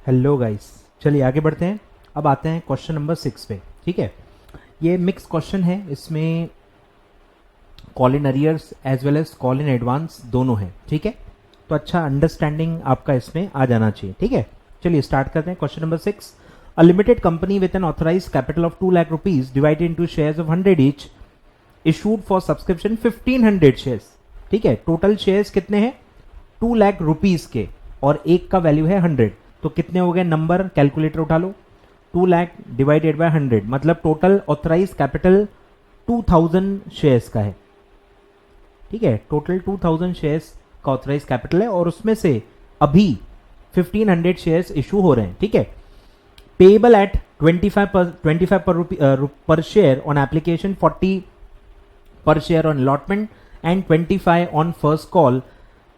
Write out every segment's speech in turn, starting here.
Hello guys, चलिए आगे बढ़ते हैं। अब आते हैं क्वेश्चन नंबर 6 पे। ठीक है, ये मिक्स क्वेश्चन है, इसमें call in arrears as well as call in advance दोनों है। ठीक है, तो अच्छा अंडरस्टैंडिंग आपका इसमें आ जाना चाहिए। ठीक है, चलिए स्टार्ट करते हैं। Question number 6, a limited company with an authorised capital of 2 lakh rupees divided into shares of 100 each issued for subscription 1500 shares. ठीक है, टोटल शेयर्स कितने हैं? 2 लाख रुपीज के, और एक का वैल्यू है 100। तो कितने हो गए नंबर? कैलकुलेटर उठा लो। 2 लाख डिवाइडेड बाय 100 मतलब टोटल ऑथराइज कैपिटल 2000 शेयर्स का है। ठीक है, टोटल 2000 शेयर्स का ऑथराइज कैपिटल है, और उसमें से अभी 1500 शेयर्स इशू हो रहे हैं। ठीक है, पेएबल एट 25 पर share on application, 40 per share on allotment and 25 on first call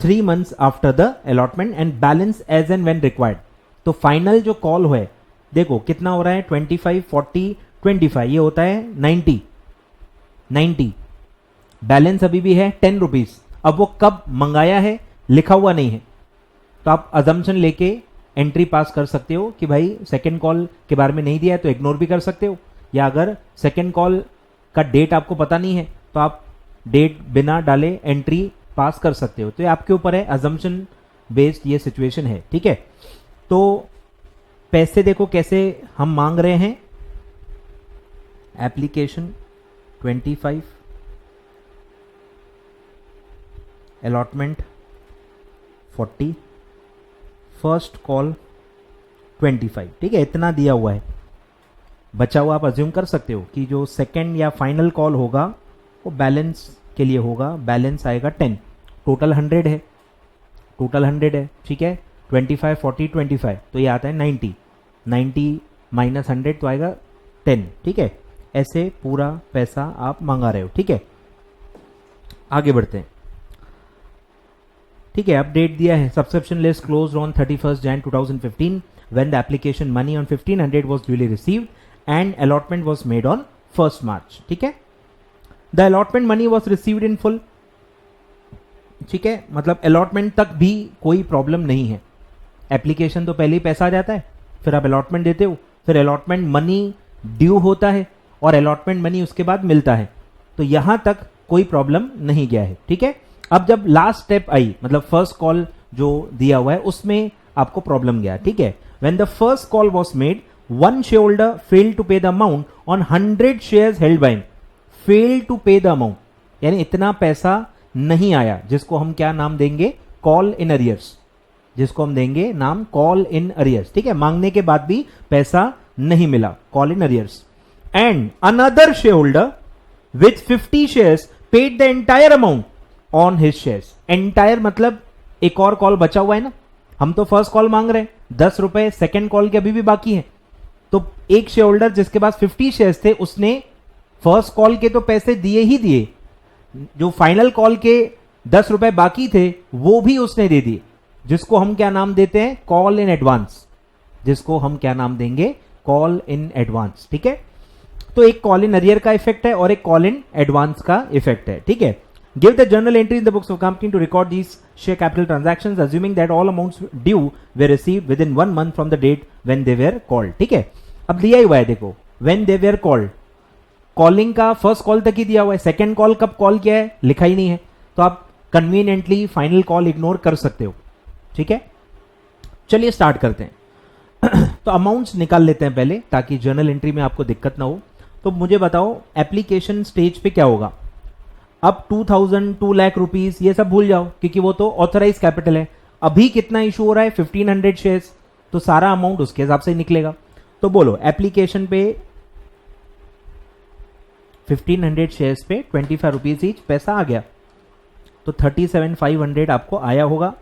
3 months after the allotment and balance as and when required। तो फाइनल जो कॉल है देखो कितना हो रहा है, 25 40 25, ये होता है 90। बैलेंस अभी भी है 10 रुपीज। अब वो कब मंगाया है लिखा हुआ नहीं है, तो आप अजम्पशन लेके एंट्री पास कर सकते हो कि भाई सेकेंड कॉल के बारे में नहीं दिया है तो इग्नोर भी कर सकते हो, या अगर सेकेंड कॉल का डेट आपको पता नहीं है तो आप डेट बिना डाले एंट्री पास कर सकते हो। तो ये आपके ऊपर है, अजम्पशन बेस्ड ये सिचुएशन है। ठीक है, तो पैसे देखो कैसे हम मांग रहे हैं। Application 25, allotment 40, first call 25। ठीक है, इतना दिया हुआ है। बचा हुआ आप अज्यूम कर सकते हो कि जो सेकेंड या फाइनल कॉल होगा वो बैलेंस के लिए होगा। बैलेंस आएगा 10, टोटल 100 है, टोटल 100 है। ठीक है, 25 40 25, तो ये आता है 90 माइनस 100 तो आएगा 10। ठीक है, ऐसे पूरा पैसा आप मंगा रहे हो। ठीक है, आगे बढ़ते हैं। ठीक है, अपडेट दिया है, subscription list closed on 31 Jan 2015 when the application money on 1500 was duly received and allotment was made on 1st March। ठीक है, the allotment money was received in full. ठीक है, मतलब अलॉटमेंट तक भी कोई प्रॉब्लम नहीं है। एप्लीकेशन तो पहले ही पैसा आ जाता है, फिर आप अलॉटमेंट देते हो, फिर अलॉटमेंट मनी ड्यू होता है और अलॉटमेंट मनी उसके बाद मिलता है, तो यहां तक कोई प्रॉब्लम नहीं गया है। ठीक है, अब जब लास्ट स्टेप आई, मतलब फर्स्ट कॉल जो दिया हुआ है उसमें आपको प्रॉब्लम गया। ठीक है, when the first call was made, one shareholder failed to pay the amount on 100 shares held by him. Fail to pay the amount यानी इतना पैसा नहीं आया, जिसको हम क्या नाम देंगे? कॉल इन अरियर्स, जिसको हम देंगे नाम कॉल इन अरियर्स। ठीक है, मांगने के बाद भी पैसा नहीं मिला, call in arrears. And another share holder with 50 shares paid the entire amount on his shares. Entire मतलब एक और कॉल बचा हुआ है ना, हम तो फर्स्ट कॉल मांग रहे हैं 10 रुपए, सेकेंड कॉल के अभी भी बाकी है, तो एक शेयर होल्डर जिसके पास 50 शेयर्स थे उसने फर्स्ट कॉल के तो पैसे दिए ही दिए, जो फाइनल कॉल के 10 रुपए बाकी थे वो भी उसने दे दिए, जिसको हम क्या नाम देते हैं? कॉल इन एडवांस, जिसको हम क्या नाम देंगे? Call in advance. ठीक है, तो एक कॉल इन अरियर का इफेक्ट है और एक कॉल इन एडवांस का इफेक्ट है। ठीक है, give the journal entry in the books of company to record these share capital transactions assuming that all amounts due were received within 1 month from the date when they were called. ठीक है, अब दिया ही हुआ है देखो, when they were called, calling का first call तक ही दिया हुआ है, सेकेंड कॉल कब कॉल किया है लिखा ही नहीं है, तो आप कन्वीनियंटली फाइनल कॉल इग्नोर कर सकते हो। ठीक है, चलिए स्टार्ट करते हैं। तो अमाउंट्स निकाल लेते हैं पहले, ताकि जर्नल एंट्री में आपको दिक्कत ना हो। तो मुझे बताओ एप्लीकेशन स्टेज पे क्या होगा? अब 2000 2 लाख रुपीज ये सब भूल जाओ, क्योंकि वो तो ऑथराइज कैपिटल है। अभी कितना इशू हो रहा है? 1500 शेयर्स, तो सारा अमाउंट उसके हिसाब से निकलेगा। तो बोलो एप्लीकेशन पे 1500 शेयर्स पे 25 रुपीज ईच पैसा आ गया, तो 37,500 आपको आया होगा।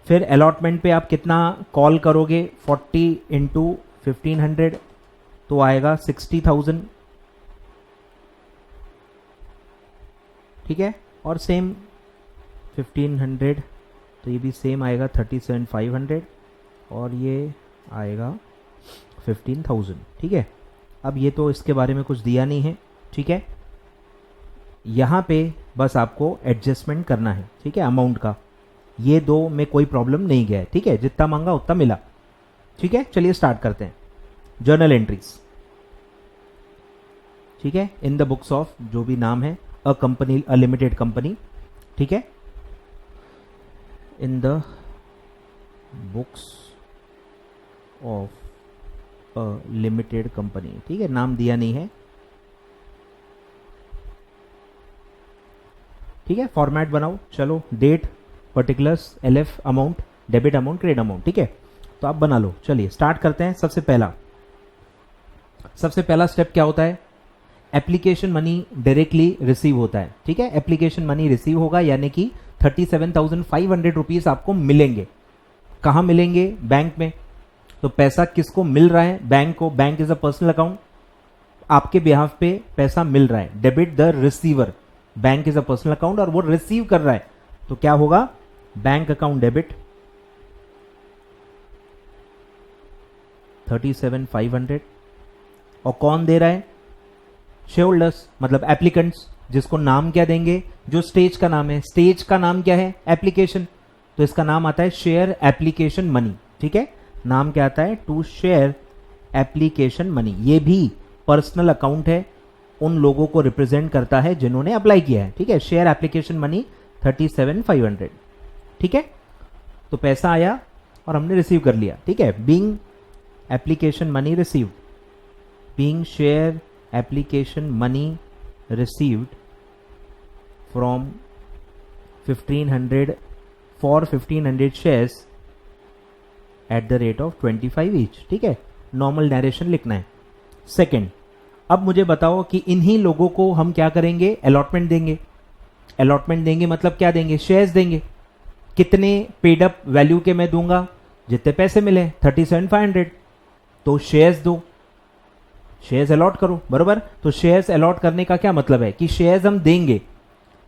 फिर अलॉटमेंट पे आप कितना कॉल करोगे? 40 इंटू 1500, तो आएगा 60,000। ठीक है, और सेम 1500, तो ये भी सेम आएगा 37,500, और ये आएगा 15,000। ठीक है, अब ये तो इसके बारे में कुछ दिया नहीं है। ठीक है, यहां पे बस आपको एडजस्टमेंट करना है। ठीक है, अमाउंट का ये दो में कोई प्रॉब्लम नहीं गया है। ठीक है, जितना मांगा उतना मिला। ठीक है, चलिए स्टार्ट करते हैं। जर्नल एंट्रीज, ठीक है, इन द बुक्स ऑफ, जो भी नाम है, a company, a limited company, ठीक है, इन the books of a limited company, ठीक है, नाम दिया नहीं है, ठीक है। फॉर्मेट बनाओ, चलो, date, particulars, LF, amount, debit amount, credit amount, ठीक है, तो आप बना लो। चलिए स्टार्ट करते हैं। सबसे पहला स्टेप क्या होता है? एप्लीकेशन मनी डायरेक्टली रिसीव होता है, ठीक है। एप्लीकेशन मनी रिसीव होगा, यानी कि 37,500 रुपीज आपको मिलेंगे। कहां मिलेंगे? बैंक में। तो पैसा किसको मिल रहा है? बैंक को। Bank is a personal account, आपके बिहाफ पे पैसा मिल रहा है। Debit the receiver, bank is a personal account और वो रिसीव कर रहा है, तो क्या होगा? Bank account debit 37,500। और कौन दे रहा है? शेयर होल्डर्स, मतलब एप्लीकेंट्स, जिसको नाम क्या देंगे? जो स्टेज का नाम है। स्टेज का नाम क्या है? एप्लीकेशन, तो इसका नाम आता है शेयर एप्लीकेशन मनी, ठीक है। नाम क्या आता है? To share application money. ये भी पर्सनल अकाउंट है, उन लोगों को रिप्रेजेंट करता है जिन्होंने अप्लाई किया है, ठीक है। शेयर एप्लीकेशन मनी 37,500, ठीक है। तो पैसा आया और हमने रिसीव कर लिया, ठीक है। Being application money received, being share application money received from 1500 for 1500 shares at the rate of 25 each, ठीक है। नॉर्मल नरेशन लिखना है। सेकंड, अब मुझे बताओ कि इन्हीं लोगों को हम क्या करेंगे? अलॉटमेंट देंगे। अलॉटमेंट देंगे मतलब क्या देंगे? शेयर्स देंगे। कितने? पेड अप वैल्यू के मैं दूंगा जितने पैसे मिले, 37,500। तो शेयर्स दो, शेयर्स अलॉट करो, बरोबर। तो शेयर्स अलॉट करने का क्या मतलब है? कि शेयर्स हम देंगे।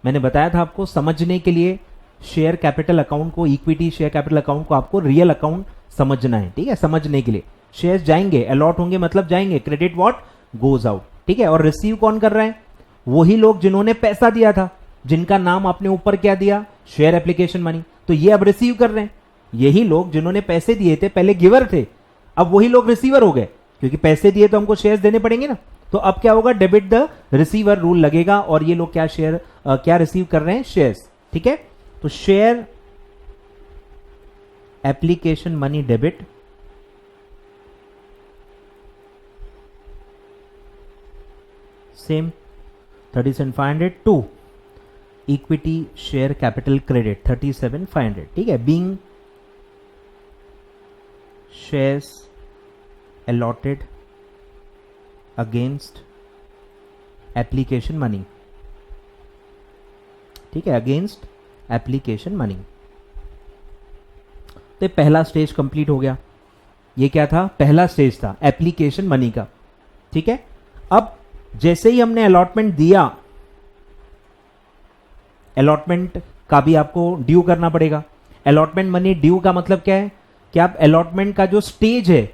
मैंने बताया था आपको, समझने के लिए शेयर कैपिटल अकाउंट को, इक्विटी शेयर कैपिटल अकाउंट को आपको रियल अकाउंट समझना है, ठीक है। समझने के लिए शेयर्स जाएंगे, अलॉट होंगे मतलब जाएंगे। Credit what? गोज आउट, ठीक है। और रिसीव कौन कर रहा है? वही लोग जिन्होंने पैसा दिया था, जिनका नाम आपने ऊपर क्या दिया? Share application money. तो ये अब रिसीव कर रहे हैं। यही लोग जिन्होंने पैसे दिए थे, पहले गिवर थे, अब वही लोग रिसीवर हो गए, क्योंकि पैसे दिए तो हमको शेयर्स देने पड़ेंगे ना। तो अब क्या होगा? डेबिट द रिसीवर रूल लगेगा, और ये लोग क्या शेयर क्या रिसीव कर रहे हैं? शेयर्स, ठीक है। तो share application money debit same 37,500 to equity share capital credit 37,500, ठीक है। Being shares allotted against application money, ठीक है, अगेंस्ट एप्लीकेशन मनी। तो पहला स्टेज कंप्लीट हो गया। ये क्या था? पहला स्टेज था एप्लीकेशन मनी का, ठीक है। अब जैसे ही हमने अलॉटमेंट दिया, अलॉटमेंट का भी आपको ड्यू करना पड़ेगा। अलॉटमेंट मनी ड्यू का मतलब क्या है? कि आप अलॉटमेंट का जो स्टेज है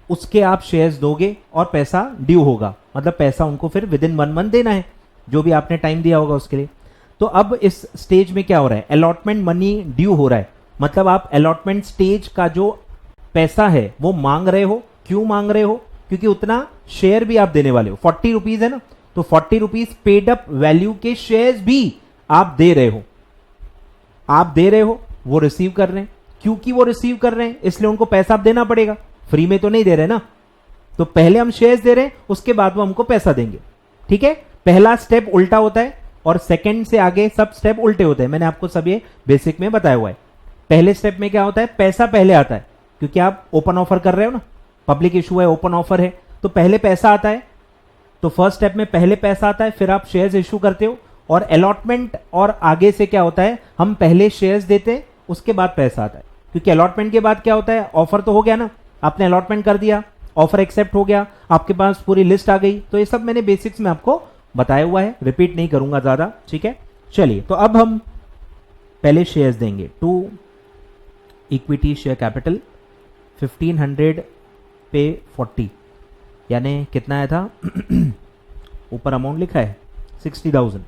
उसके आप शेयर्स दोगे और पैसा ड्यू होगा, मतलब पैसा उनको फिर विद इन 1 मंथ देना है, जो भी आपने टाइम दिया होगा उसके लिए। तो अब इस स्टेज में क्या हो रहा है? अलॉटमेंट मनी ड्यू हो रहा है, मतलब आप अलॉटमेंट स्टेज का जो पैसा है वो मांग रहे हो। क्यों मांग रहे हो? क्योंकि उतना शेयर भी आप देने वाले हो। 40 रुपीज है ना, तो 40 रुपीज पेड अप वैल्यू के शेयर्स भी आप दे रहे हो। आप दे रहे हो, वो रिसीव कर रहे हैं। क्योंकि वो रिसीव कर रहे हैं इसलिए उनको पैसा आप देना पड़ेगा, फ्री में तो नहीं दे रहे ना। तो पहले हम शेयर्स दे रहे हैं, उसके बाद वो हमको पैसा देंगे, ठीक है। पहला स्टेप उल्टा होता है और सेकंड से आगे सब स्टेप उल्टे होते हैं। मैंने आपको सब ये बेसिक में बताया हुआ है। पहले स्टेप में क्या होता है? पैसा पहले आता है, क्योंकि आप ओपन ऑफर कर रहे हो ना, पब्लिक इशू है, ओपन ऑफर है, तो पहले पैसा आता है। तो फर्स्ट स्टेप में पहले पैसा आता है, फिर आप शेयर्स इशू करते हो। और अलॉटमेंट और आगे से क्या होता है? हम पहले शेयर्स देते हैं, उसके बाद पैसा आता है। क्योंकि अलॉटमेंट के बाद क्या होता है? ऑफर तो हो गया ना, आपने अलॉटमेंट कर दिया, ऑफर एक्सेप्ट हो गया, आपके पास पूरी लिस्ट आ गई। तो ये सब मैंने बेसिक्स में आपको बताया हुआ है, रिपीट नहीं करूंगा ज्यादा, ठीक है। चलिए, तो अब हम पहले शेयर्स देंगे टू इक्विटी शेयर कैपिटल 1500 पे 40, यानी कितना आया था? ऊपर अमाउंट लिखा है 60,000।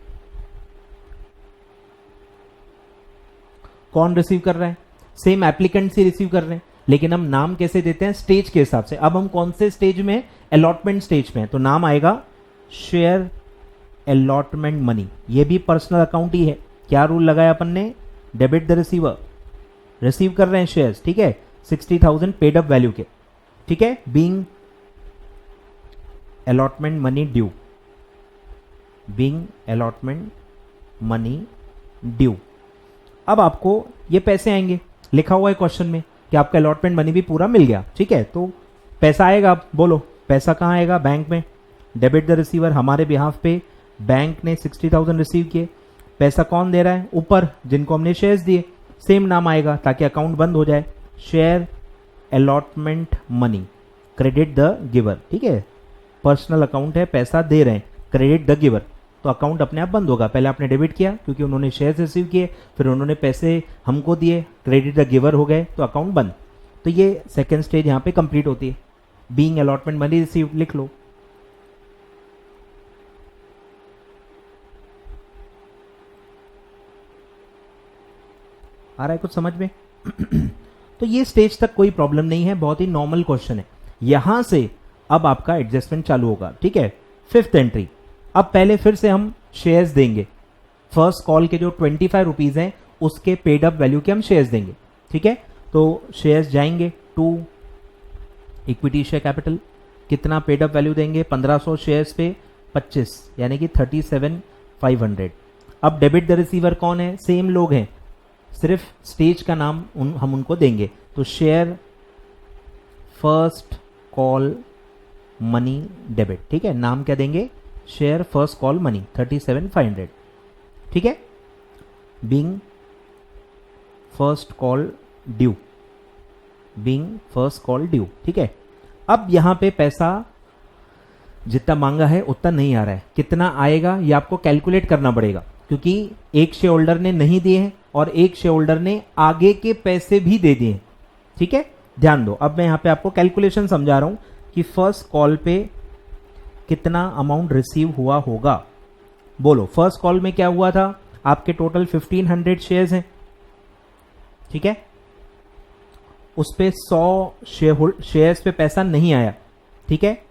कौन रिसीव कर रहा है? सेम एप्लीकेंट से रिसीव कर रहे हैं, लेकिन हम नाम कैसे देते हैं, स्टेज के हिसाब से। अब हम कौन से स्टेज में, अलॉटमेंट स्टेज में, तो नाम आएगा शेयर अलॉटमेंट मनी। ये भी पर्सनल अकाउंट ही है। क्या रूल लगाया अपन ने, डेबिट द रिसीवर, रिसीव कर रहे हैं शेयर्स, ठीक है, 60,000 पेड अप वैल्यू के, ठीक है, being allotment money due, being allotment money due. अब आपको ये पैसे आएंगे, लिखा हुआ है क्वेश्चन में कि आपका अलॉटमेंट मनी भी पूरा मिल गया, ठीक है, तो पैसा आएगा। आप बोलो पैसा कहाँ आएगा, बैंक में। डेबिट द रिसीवर, हमारे बिहाफ पे बैंक ने 60,000 रिसीव किए। पैसा कौन दे रहा है, ऊपर जिनको हमने शेयर्स दिए, सेम नाम आएगा ताकि अकाउंट बंद हो जाए। Share allotment money, credit the giver, ठीक है, पर्सनल अकाउंट है, पैसा दे रहे हैं, क्रेडिट द गिवर, तो अकाउंट अपने आप बंद होगा। पहले आपने डेबिट किया क्योंकि उन्होंने शेयर्स रिसीव किए, फिर उन्होंने पैसे हमको दिए, क्रेडिट द गिवर हो गए, तो अकाउंट बंद। तो ये सेकेंड स्टेज यहाँ पे कंप्लीट होती है। बीइंग अलॉटमेंट मनी रिसीव लिख लो। आ रहा है कुछ समझ में? तो ये स्टेज तक कोई प्रॉब्लम नहीं है, बहुत ही नॉर्मल क्वेश्चन है। यहां से अब आपका एडजस्टमेंट चालू होगा, ठीक है। फिफ्थ एंट्री, अब पहले फिर से हम शेयर्स देंगे। फर्स्ट कॉल के जो 25 रुपीज हैं उसके पेड अप वैल्यू के हम शेयर्स देंगे, ठीक है। तो शेयर्स जाएंगे टू इक्विटी शेयर कैपिटल, कितना पेड अप वैल्यू देंगे, 1500 शेयर्स पे 25, यानी कि 37,500। अब डेबिट द रिसीवर कौन है, सेम लोग हैं, सिर्फ स्टेज का नाम हम उनको देंगे। तो share first call money debit, ठीक है, नाम क्या देंगे, शेयर फर्स्ट कॉल मनी 37,500, ठीक है। Being first call due, being first call due, ठीक है। अब यहां पे पैसा जितना मांगा है उतना नहीं आ रहा है, कितना आएगा ये आपको कैलकुलेट करना पड़ेगा, क्योंकि एक शेयर होल्डर ने नहीं दिए हैं और एक शेयर होल्डर ने आगे के पैसे भी दे दिए हैं, ठीक है। ध्यान दो, अब मैं यहां पे आपको कैलकुलेशन समझा रहा हूं कि फर्स्ट कॉल पे कितना अमाउंट रिसीव हुआ होगा। बोलो फर्स्ट कॉल में क्या हुआ था, आपके टोटल 1500 शेयर्स हैं, ठीक है, उस पे 100 शेयर्स पे पैसा नहीं आया, ठीक है,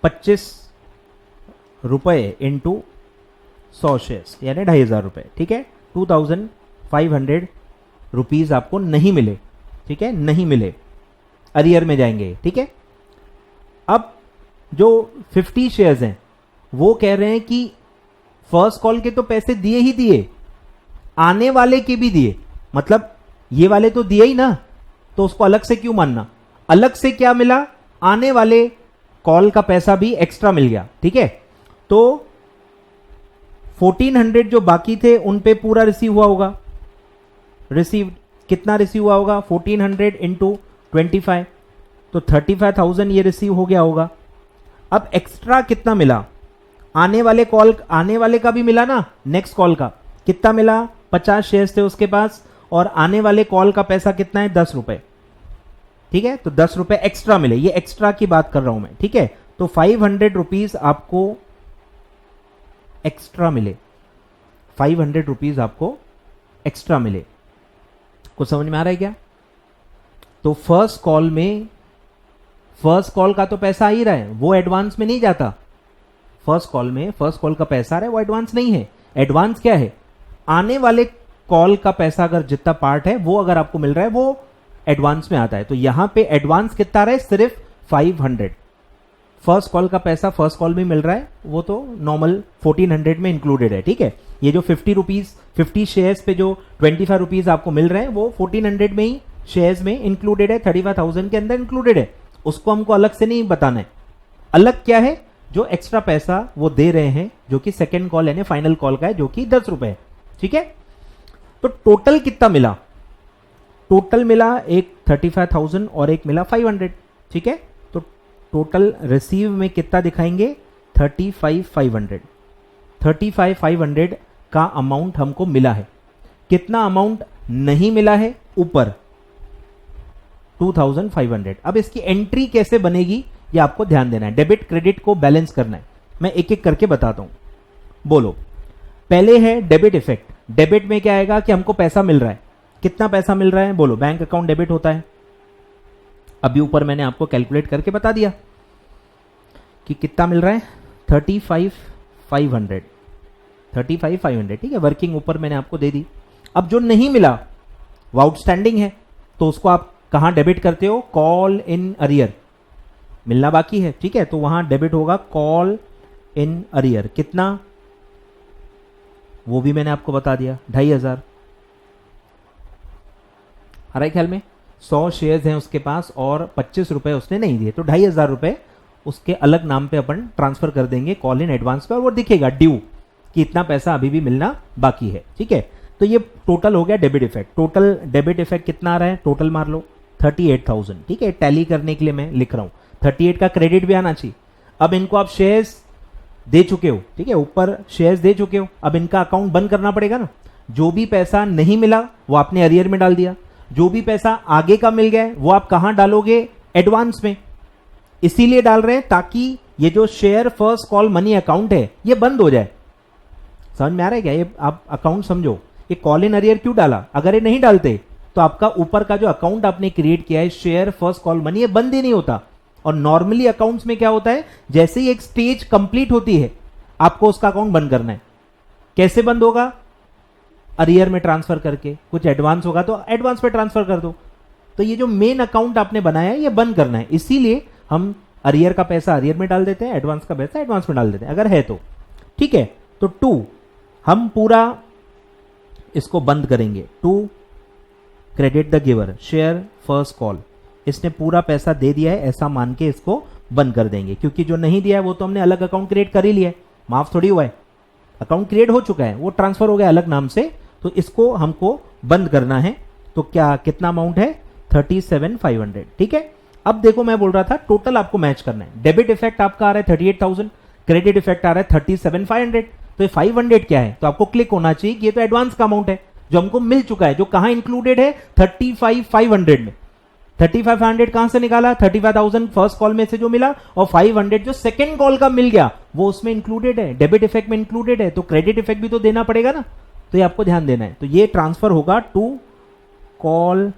25 रुपए इंटू 100 शेयर्स यानी 2,500 रुपए, ठीक है, 2,500 रुपीज आपको नहीं मिले, ठीक है, नहीं मिले, अरियर में जाएंगे, ठीक है। अब जो 50 शेयर्स हैं वो कह रहे हैं कि फर्स्ट कॉल के तो पैसे दिए ही दिए, आने वाले के भी दिए, मतलब ये वाले तो दिए ही ना, तो उसको अलग से क्यों मानना। अलग से क्या मिला, आने वाले कॉल का पैसा भी एक्स्ट्रा मिल गया, ठीक है। तो 1400 जो बाकी थे उन पे पूरा रिसीव हुआ होगा, रिसीव कितना रिसीव हुआ होगा, 1400 इंटू 25, तो 35,000 ये रिसीव हो गया होगा। अब एक्स्ट्रा कितना मिला, आने वाले का भी मिला ना, नेक्स्ट कॉल का कितना मिला, 50 शेयर्स थे उसके पास और आने वाले कॉल का पैसा कितना है, 10 रुपए, ठीक है, तो 10 रुपए एक्स्ट्रा मिले, ये एक्स्ट्रा की बात कर रहा हूं मैं, ठीक है। तो 500 रुपीज आपको एक्स्ट्रा मिले, 500 रुपीज आपको एक्स्ट्रा मिले, कुछ समझ में आ रहा है क्या। तो फर्स्ट कॉल का तो पैसा आ ही रहा है, वो एडवांस में नहीं जाता। फर्स्ट कॉल का पैसा आ रहा है, वो एडवांस नहीं है। एडवांस क्या है, आने वाले कॉल का पैसा अगर जितना पार्ट है वो अगर आपको मिल रहा है वो एडवांस में आता है। तो यहां पे एडवांस कितना आ रहा है, सिर्फ 500। फर्स्ट कॉल का पैसा फर्स्ट कॉल में मिल रहा है, वो तो नॉर्मल 1400 में इंक्लूडेड है, ठीक है। ये जो 50 शेयर्स पे जो 25 रुपीज आपको मिल रहे हैं वो 1400 में ही शेयर्स में इंक्लूडेड है, 35,000 के अंदर इंक्लूडेड है, उसको हमको अलग से नहीं बताना है। अलग क्या है, जो एक्स्ट्रा पैसा वो दे रहे हैं जो कि सेकेंड कॉल यानी फाइनल कॉल का है, जो कि 10 रुपए है, ठीक है। तो टोटल कितना मिला, टोटल मिला एक 35,000 और एक मिला 500, ठीक है। तो टोटल रिसीव में कितना दिखाएंगे, 35,500 का अमाउंट हमको मिला है। कितना अमाउंट नहीं मिला है, ऊपर 2,500। अब इसकी एंट्री कैसे बनेगी ये आपको ध्यान देना है, डेबिट क्रेडिट को बैलेंस करना है। मैं एक एक करके बताता हूं, बोलो। पहले है डेबिट इफेक्ट। डेबिट में क्या आएगा कि हमको पैसा मिल रहा है, कितना पैसा मिल रहा है, बोलो। बैंक अकाउंट डेबिट होता है, अभी ऊपर मैंने आपको कैलकुलेट करके बता दिया कि कितना मिल रहा है, 35,500, 35,500, ठीक है। वर्किंग ऊपर मैंने आपको दे दी। अब जो नहीं मिला वो आउटस्टैंडिंग है, तो उसको आप कहां डेबिट करते हो, कॉल इन अरियर, मिलना बाकी है, ठीक है, तो वहां डेबिट होगा कॉल इन अरियर। कितना, वो भी मैंने आपको बता दिया, 2,500। आ रहा है ख्याल में, 100 शेयर्स हैं उसके पास और 25 रुपए उसने नहीं दिए, तो 2,500 रुपए उसके अलग नाम पे अपन ट्रांसफर कर देंगे कॉल इन एडवांस पे, और वो दिखेगा ड्यू कि इतना पैसा अभी भी मिलना बाकी है, ठीक है। तो ये टोटल हो गया debit effect. Total debit effect कितना आ रहा है, टोटल मार लो 38,000, ठीक है। टैली करने के लिए मैं लिख रहा हूं, 38 का क्रेडिट भी आना चाहिए। अब इनको आप शेयर्स दे चुके हो, ठीक है, ऊपर शेयर्स दे चुके हो, अब इनका अकाउंट बंद करना पड़ेगा ना। जो भी पैसा नहीं मिला वो आपने अरियर में डाल दिया, जो भी पैसा आगे का मिल गया वो आप कहां डालोगे, एडवांस में। इसीलिए डाल रहे हैं ताकि ये जो share first call money account है ये बंद हो जाए। समझ में आ रहा है क्या, ये आप अकाउंट समझो। ये कॉल इन अरियर क्यों डाला, अगर ये नहीं डालते तो आपका ऊपर का जो अकाउंट आपने क्रिएट किया है शेयर फर्स्ट कॉल मनी, ये बंद ही नहीं होता। और नॉर्मली अकाउंट्स में क्या होता है, जैसे ही एक स्टेज कंप्लीट होती है आपको उसका अकाउंट बंद करना है। कैसे बंद होगा, अरियर में ट्रांसफर करके, कुछ एडवांस होगा तो एडवांस पे ट्रांसफर कर दो। तो ये जो मेन अकाउंट आपने बनाया है ये बंद करना है, इसीलिए हम अरियर का पैसा अरियर में डाल देते हैं, एडवांस का पैसा एडवांस में डाल देते हैं अगर है तो, ठीक है। तो 2 हम पूरा इसको बंद करेंगे, 2 credit the giver share first call, इसने पूरा पैसा दे दिया है ऐसा मान के इसको बंद कर देंगे, क्योंकि जो नहीं दिया है वो तो हमने अलग अकाउंट क्रिएट कर ही लिया है, माफ थोड़ी हुआ है, अकाउंट क्रिएट हो चुका है, वो ट्रांसफर हो गया अलग नाम से, तो इसको हमको बंद करना है। तो क्या कितना अमाउंट है, 37,500, ठीक है। अब देखो मैं बोल रहा था टोटल आपको मैच करना है। डेबिट इफेक्ट आपका आ रहा है 38,000, क्रेडिट इफेक्ट आ रहा है 37,500, तो ये 500 क्या है, तो आपको क्लिक होना चाहिए कि ये तो एडवांस का अमाउंट है जो हमको मिल चुका है, जो कहां इंक्लूडेड है, 35,500 में। 35,500 कहां से निकाला, 35,000 फर्स्ट कॉल में से जो मिला, और 500 जो सेकंड कॉल का मिल गया वो उसमें इंक्लूडेड है, डेबिट इफेक्ट में इंक्लूडेड है, तो क्रेडिट इफेक्ट भी तो देना पड़ेगा ना, तो ये आपको ध्यान देना है। तो ये ट्रांसफर होगा to call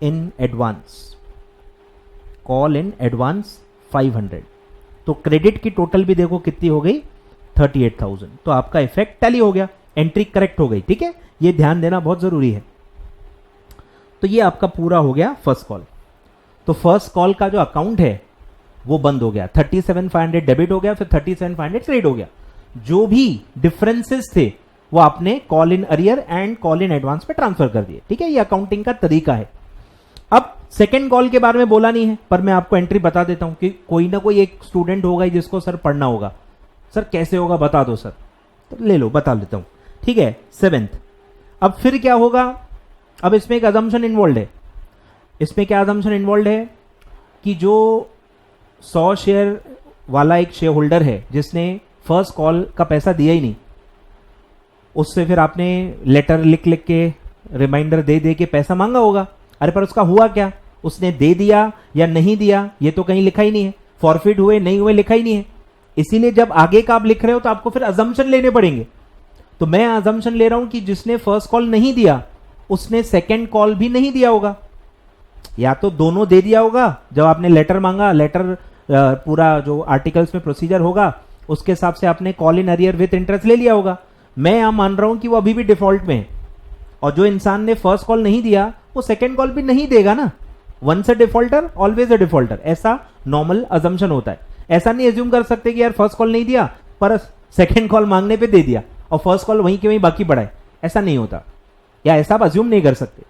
in advance, call in advance 500। तो क्रेडिट की टोटल भी देखो कितनी हो गई, 38,000। तो आपका इफेक्ट टैली हो गया, एंट्री करेक्ट हो गई, ठीक है। ये ध्यान देना बहुत जरूरी है। तो ये आपका पूरा हो गया फर्स्ट कॉल। तो फर्स्ट कॉल का जो अकाउंट है वो बंद हो गया, 37,500 डेबिट हो गया, फिर 37,500 क्रेडिट हो गया। जो भी डिफरेंसेस थे वो आपने call in arrear and call in advance पे ट्रांसफर कर दिए, ठीक है। ये अकाउंटिंग का तरीका है। अब सेकंड कॉल के बारे में बोला नहीं है, पर मैं आपको एंट्री बता देता हूं कि कोई ना कोई एक स्टूडेंट होगा जिसको सर पढ़ना होगा, सर कैसे होगा बता दो सर, तो ले लो बता देता हूं, ठीक है। 7th, अब फिर क्या होगा, अब इसमें एक अजम्पशन इन्वॉल्व है। इसमें क्या अजम्पशन इन्वॉल्व है कि जो 100 शेयर वाला एक शेयर होल्डर है जिसने फर्स्ट कॉल का पैसा दिया ही नहीं, उससे फिर आपने लेटर लिख लिख के रिमाइंडर दे दे के पैसा मांगा होगा। अरे पर उसका हुआ क्या, उसने दे दिया या नहीं दिया ये तो कहीं लिखा ही नहीं है, फॉरफिट हुए नहीं हुए लिखा ही नहीं है। इसीलिए जब आगे का आप लिख रहे हो तो आपको फिर अजम्पशन लेने पड़ेंगे। तो मैं अजम्पशन ले रहा हूं कि जिसने फर्स्ट कॉल नहीं दिया उसने सेकंड कॉल भी नहीं दिया होगा, या तो दोनों दे दिया होगा। जब आपने लेटर मांगा, लेटर पूरा जो आर्टिकल्स में प्रोसीजर होगा उसके हिसाब से आपने call in arrear with interest ले लिया होगा। मैं यहां मान रहा हूं कि वो अभी भी डिफॉल्ट में है, और जो इंसान ने फर्स्ट कॉल नहीं दिया वो सेकंड कॉल भी नहीं देगा ना। Once a defaulter always a defaulter, ऐसा नॉर्मल अजम्पशन होता है। ऐसा नहीं एज्यूम कर सकते कि यार फर्स्ट कॉल नहीं दिया पर सेकंड कॉल मांगने पे दे दिया और फर्स्ट कॉल वहीं के वहीं बाकी पड़ा है, ऐसा नहीं होता, या ऐसा आप अज्यूम नहीं कर सकते।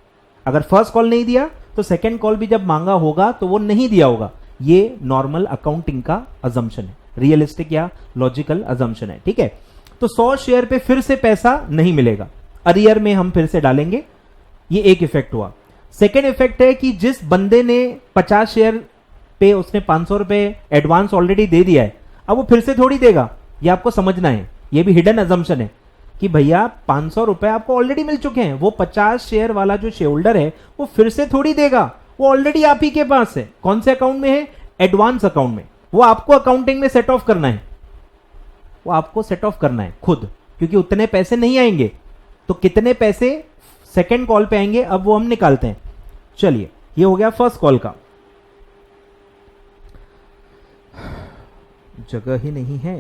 अगर फर्स्ट कॉल नहीं दिया तो सेकंड कॉल भी जब मांगा होगा तो वो नहीं दिया होगा। ये नॉर्मल अकाउंटिंग का अजम्पशन है, रियलिस्टिक या लॉजिकल अजम्पशन है, ठीक है। तो 100 शेयर पे फिर से पैसा नहीं मिलेगा, अरियर में हम फिर से डालेंगे। ये एक इफेक्ट हुआ। सेकेंड इफेक्ट है कि जिस बंदे ने 50 शेयर पे उसने 500 रुपए एडवांस ऑलरेडी दे दिया है, अब वो फिर से थोड़ी देगा, ये आपको समझना है। ये भी हिडन अजम्पशन है कि भैया 500 रुपए आपको ऑलरेडी मिल चुके हैं, वो 50 शेयर वाला जो शेयर होल्डर है वो फिर से थोड़ी देगा, वो ऑलरेडी आप ही के पास है। कौन से अकाउंट में है, एडवांस अकाउंट में। वो आपको अकाउंटिंग में सेट ऑफ करना है, वो आपको सेट ऑफ करना है खुद, क्योंकि उतने पैसे नहीं आएंगे। तो कितने पैसे सेकेंड कॉल पे आएंगे अब वो हम निकालते हैं। चलिए, ये हो गया फर्स्ट कॉल का। जगह ही नहीं है,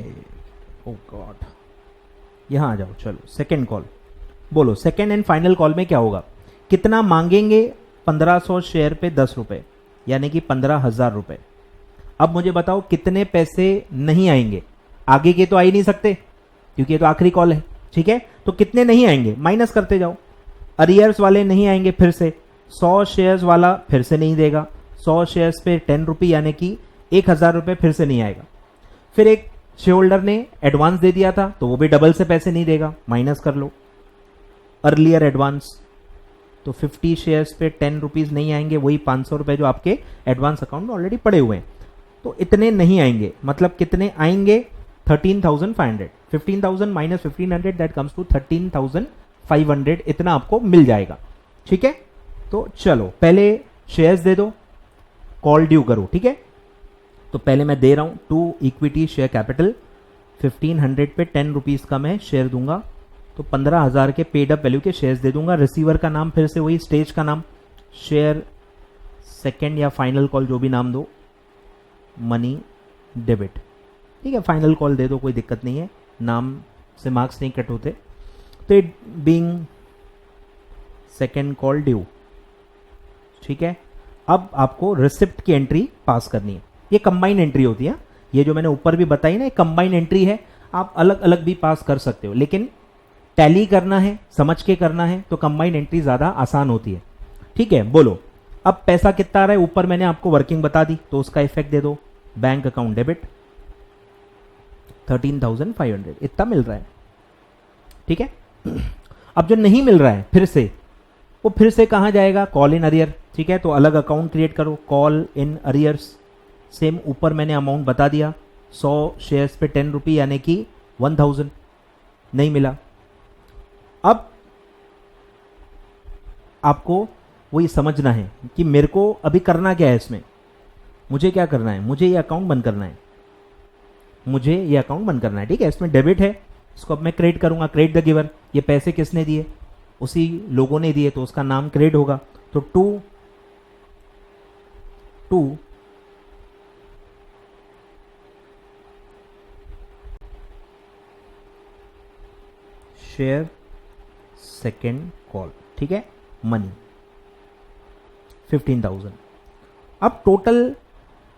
ओ गॉड। यहां आ जाओ, चलो सेकेंड कॉल बोलो। सेकेंड एंड फाइनल कॉल में क्या होगा, कितना मांगेंगे, 1500 शेयर पे 10 रुपए, यानी कि 15,000 रुपए। अब मुझे बताओ कितने पैसे नहीं आएंगे, आगे के तो आ ही नहीं सकते क्योंकि ये तो आखिरी कॉल है, ठीक है। तो कितने नहीं आएंगे माइनस करते जाओ। अरियर्स वाले नहीं आएंगे, फिर से 100 शेयर्स वाला फिर से नहीं देगा, 100 शेयर्स पे 10 रुपये यानी कि 1,000 रुपये फिर से नहीं आएगा। फिर एक शेयर होल्डर ने एडवांस दे दिया था तो वो भी डबल से पैसे नहीं देगा, माइनस कर लो। अर्लियर एडवांस तो 50 शेयर्स पे 10 रुपीज नहीं आएंगे, वही 500 रुपए जो आपके एडवांस अकाउंट में ऑलरेडी पड़े हुए हैं। तो इतने नहीं आएंगे, मतलब कितने आएंगे, 13,500। 15,000 माइनस 1,500 दैट कम्स टू 13,500, इतना आपको मिल जाएगा, ठीक है। तो चलो पहले शेयर्स दे दो, कॉल ड्यू करो, ठीक है। तो पहले मैं दे रहा हूं टू इक्विटी शेयर कैपिटल, 1,500 पे 10 रुपीज का मैं शेयर दूंगा, तो 15,000 के पेड अप वैल्यू के शेयर्स दे दूंगा। रिसीवर का नाम फिर से वही, स्टेज का नाम, शेयर सेकेंड या फाइनल कॉल जो भी नाम दो, मनी डेबिट, ठीक है। फाइनल कॉल दे दो, कोई दिक्कत नहीं है, नाम से मार्क्स नहीं कट होते। तो it being second call due, ठीक है। अब आपको रिसिप्ट की एंट्री पास करनी है, ये कंबाइन एंट्री होती है। ये जो मैंने ऊपर भी बताई ना, कंबाइन एंट्री है, आप अलग अलग भी पास कर सकते हो, लेकिन टैली करना है, समझ के करना है तो कंबाइन एंट्री ज्यादा आसान होती है, ठीक है। बोलो अब पैसा कितना आ रहा है, ऊपर मैंने आपको वर्किंग बता दी तो उसका इफेक्ट दे दो। बैंक अकाउंट डेबिट 13,500 इतना मिल रहा है, ठीक है। अब जो नहीं मिल रहा है फिर से, वो फिर से कहां जाएगा, कॉल इन अरियर, ठीक है। तो अलग अकाउंट क्रिएट करो, कॉल इन अरियर्स, सेम ऊपर मैंने अमाउंट बता दिया, 100 शेयर्स पे 10 रुपये यानी कि 1,000, नहीं मिला। अब आपको वही समझना है कि मेरे को अभी करना क्या है, इसमें मुझे क्या करना है, मुझे ये अकाउंट बंद करना है, मुझे ये अकाउंट बंद करना है, ठीक है। इसमें डेबिट है, इसको अब मैं क्रेडिट करूंगा, क्रेडिट द गिवर। ये पैसे किसने दिए, उसी लोगों ने दिए, तो उसका नाम क्रेडिट होगा। तो टू शेयर सेकेंड कॉल, ठीक है, मनी 15,000। अब टोटल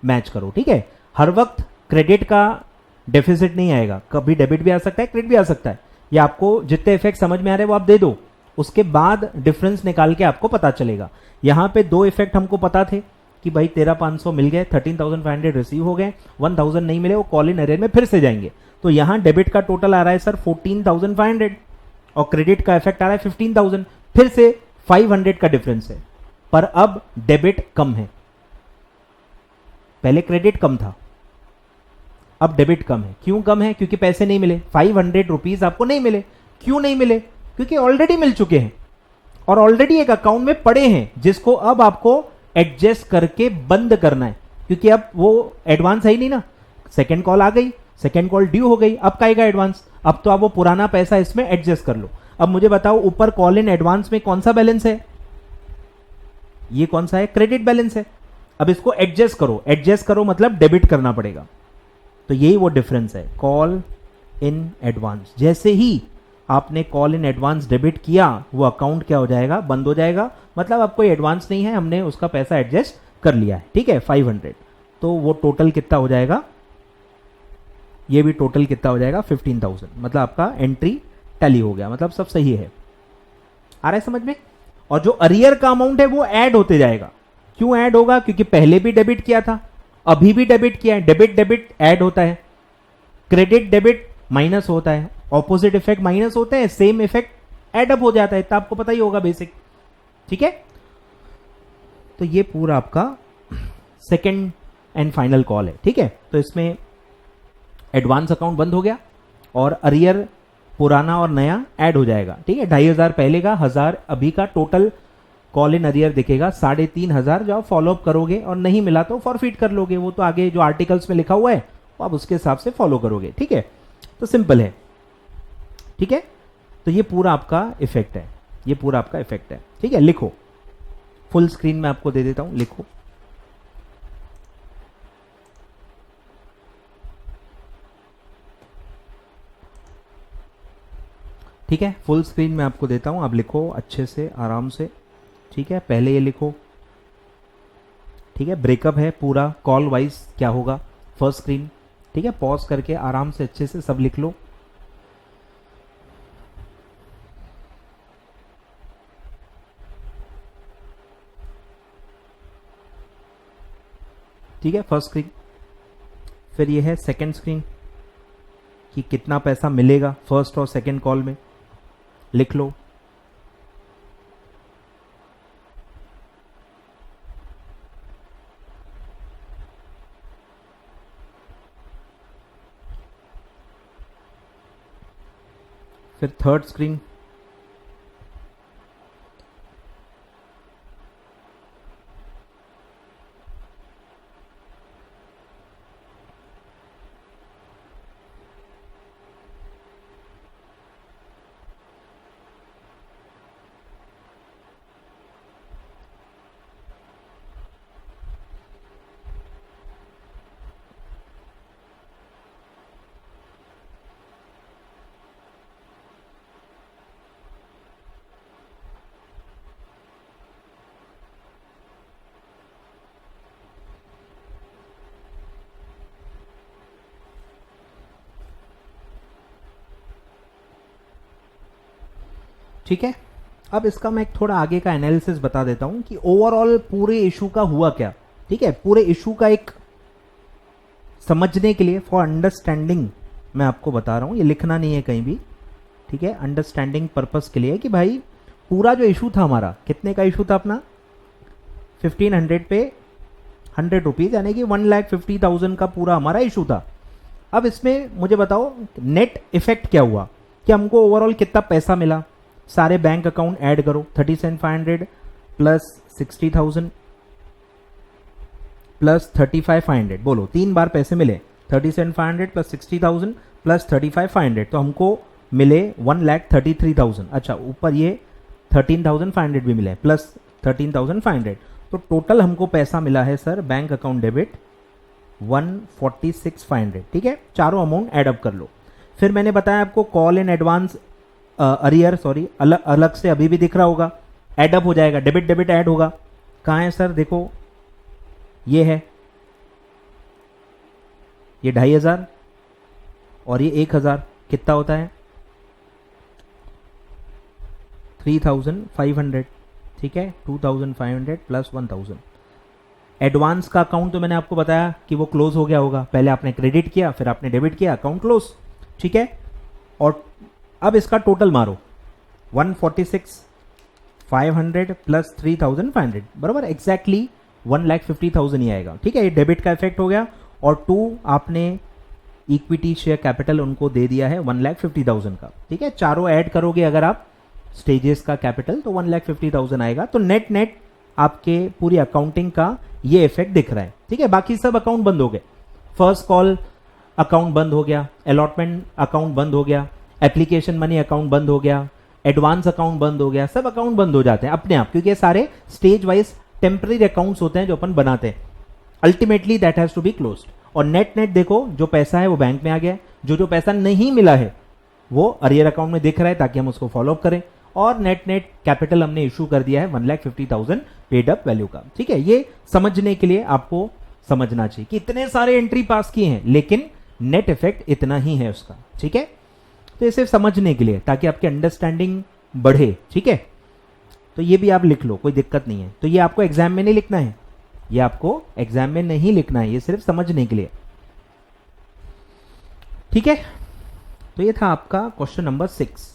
मैच करो, ठीक है। हर वक्त क्रेडिट का डेफिसिट नहीं आएगा, कभी डेबिट भी आ सकता है, क्रेडिट भी आ सकता है। ये आपको जितने इफेक्ट समझ में आ रहे हैं वो आप दे दो, उसके बाद डिफरेंस निकाल के आपको पता चलेगा। यहां पे दो इफेक्ट हमको पता थे कि भाई 13,500 मिल गए, 13,500 रिसीव हो गए, 1,000 नहीं मिले, वो कॉल इन अरियर में फिर से जाएंगे। तो यहां डेबिट का टोटल आ रहा है सर 14,500 और क्रेडिट का इफेक्ट आ रहा है 15,000, फिर से 500 का डिफरेंस है। पर अब डेबिट कम है, पहले क्रेडिट कम था, अब डेबिट कम है। क्यों कम है, क्योंकि पैसे नहीं मिले, 500 रुपीज आपको नहीं मिले। क्यों नहीं मिले, क्योंकि ऑलरेडी मिल चुके हैं और ऑलरेडी एक अकाउंट में पड़े हैं, जिसको अब आपको एडजस्ट करके बंद करना है, क्योंकि अब वो एडवांस है ही नहीं ना। सेकेंड कॉल आ गई, सेकेंड कॉल ड्यू हो गई, अब काएगा एडवांस, अब तो आप वो पुराना पैसा इसमें एडजस्ट कर लो। अब मुझे बताओ ऊपर कॉल इन एडवांस में कौन सा बैलेंस है, ये कौन सा है, क्रेडिट बैलेंस है। अब इसको एडजस्ट करो, एडजस्ट करो मतलब डेबिट करना पड़ेगा। तो यही वो डिफरेंस है, कॉल इन एडवांस। जैसे ही आपने कॉल इन एडवांस डेबिट किया, वो अकाउंट क्या हो जाएगा, बंद हो जाएगा। मतलब अब कोई एडवांस नहीं है, हमने उसका पैसा एडजस्ट कर लिया है, ठीक है, 500। तो वो टोटल कितना हो जाएगा, ये भी टोटल कितना हो जाएगा 15,000। मतलब आपका एंट्री टैली हो गया, मतलब सब सही है। आ रहा है समझ में। और जो अरियर का अमाउंट है वो ऐड होते जाएगा। क्यों ऐड होगा, क्योंकि पहले भी डेबिट किया था, अभी भी डेबिट किया है, डेबिट डेबिट ऐड होता है, क्रेडिट डेबिट माइनस होता है, ऑपोजिट इफेक्ट माइनस होते हैं, सेम इफेक्ट एड अप हो जाता है। तो आपको पता ही होगा बेसिक, ठीक है। तो ये पूरा आपका सेकेंड एंड फाइनल कॉल है, ठीक है। तो इसमें एडवांस अकाउंट बंद हो गया और अरियर पुराना और नया ऐड हो जाएगा, ठीक है। 2,500 पहले का, 1,000 अभी का, टोटल कॉल इन अरियर दिखेगा 3,500। जो आप फॉलोअप करोगे और नहीं मिला तो फॉरफिट कर लोगे, वो तो आगे जो आर्टिकल्स में लिखा हुआ है वो आप उसके हिसाब से फॉलो करोगे, ठीक है। तो सिंपल है, ठीक है। तो ये पूरा आपका इफेक्ट है, ये पूरा आपका इफेक्ट है, ठीक है। लिखो, फुल स्क्रीन में आपको दे देता हूं, लिखो। ठीक है, फुल स्क्रीन में आपको देता हूं, आप लिखो अच्छे से आराम से। ठीक है, पहले ये लिखो। ठीक है, ब्रेकअप है पूरा कॉल वाइज क्या होगा फर्स्ट स्क्रीन। ठीक है, पॉज करके आराम से अच्छे से सब लिख लो। ठीक है, फर्स्ट स्क्रीन। फिर ये है सेकंड स्क्रीन कि कितना पैसा मिलेगा फर्स्ट और सेकंड कॉल में, लिख लो। फिर थर्ड स्क्रीन, ठीक है। अब इसका मैं एक थोड़ा आगे का एनालिसिस बता देता हूं कि ओवरऑल पूरे इशू का हुआ क्या। ठीक है, पूरे इशू का एक समझने के लिए, फॉर अंडरस्टैंडिंग मैं आपको बता रहा हूं, ये लिखना नहीं है कहीं भी। ठीक है, अंडरस्टैंडिंग पर्पस के लिए कि भाई पूरा जो इशू था हमारा, कितने का इशू था अपना, 1500 पे 100 रुपीज, यानी कि 1,50,000 का पूरा हमारा इशू था। अब इसमें मुझे बताओ नेट इफेक्ट क्या हुआ, कि हमको ओवरऑल कितना पैसा मिला। सारे बैंक अकाउंट ऐड करो, 37,500 प्लस 60,000 प्लस 35,500, बोलो 3 बार पैसे मिले, 37,500 प्लस 60,000 प्लस 35,500, तो हमको मिले 1,33,000। अच्छा, ऊपर ये 13,500 भी मिले प्लस 13,500, तो टोटल हमको पैसा मिला है सर बैंक अकाउंट डेबिट 146,500। ठीक है, चारों अमाउंट एडअप कर लो। फिर मैंने बताया आपको call in advance arrear, sorry अलग से अभी भी दिख रहा होगा, एडअप हो जाएगा, डेबिट डेबिट ऐड होगा। कहाँ है सर, देखो ये है, ये 2,500 और ये 1,000, कितना होता है 3,500। ठीक है, 2,500 प्लस 1,000। एडवांस का अकाउंट तो मैंने आपको बताया कि वो क्लोज हो गया होगा, पहले आपने क्रेडिट किया फिर आपने डेबिट किया, अकाउंट क्लोज। ठीक है, और अब इसका टोटल मारो, 146,500 प्लस 3,500 बराबर एग्जैक्टली 1,50,000 ही आएगा। ठीक है, ये डेबिट का इफेक्ट हो गया, और 2 आपने इक्विटी शेयर कैपिटल उनको दे दिया है 1,50,000 का। ठीक है, चारों ऐड करोगे अगर आप स्टेजेस का कैपिटल तो 1,50,000 आएगा। तो नेट नेट आपके पूरी अकाउंटिंग का ये इफेक्ट दिख रहा है। ठीक है, बाकी सब अकाउंट बंद हो गए, फर्स्ट कॉल अकाउंट बंद हो गया, अलॉटमेंट अकाउंट बंद हो गया, एप्लीकेशन मनी अकाउंट बंद हो गया, एडवांस अकाउंट बंद हो गया, सब अकाउंट बंद हो जाते हैं अपने आप, क्योंकि ये सारे स्टेज वाइज टेम्पररी अकाउंट्स होते हैं जो अपन बनाते हैं। Ultimately that has to be closed. और नेट नेट देखो, जो पैसा है वो बैंक में आ गया, जो पैसा नहीं मिला है वो अरियर अकाउंट में दिख रहा है, ताकि हम उसको फॉलो अप करें। और नेट नेट कैपिटल हमने इशू कर दिया है 1,50,000 पेड अप वैल्यू का। ठीक है, ये समझने के लिए आपको समझना चाहिए कि इतने सारे एंट्री पास किए हैं लेकिन नेट इफेक्ट इतना ही है उसका। ठीक है, तो इसे समझने के लिए, ताकि आपकी अंडरस्टैंडिंग बढ़े। ठीक है, तो ये भी आप लिख लो, कोई दिक्कत नहीं है। तो ये आपको एग्जाम में नहीं लिखना है, ये आपको एग्जाम में नहीं लिखना है, ये सिर्फ समझने के लिए। ठीक है, तो ये था आपका क्वेश्चन नंबर 6।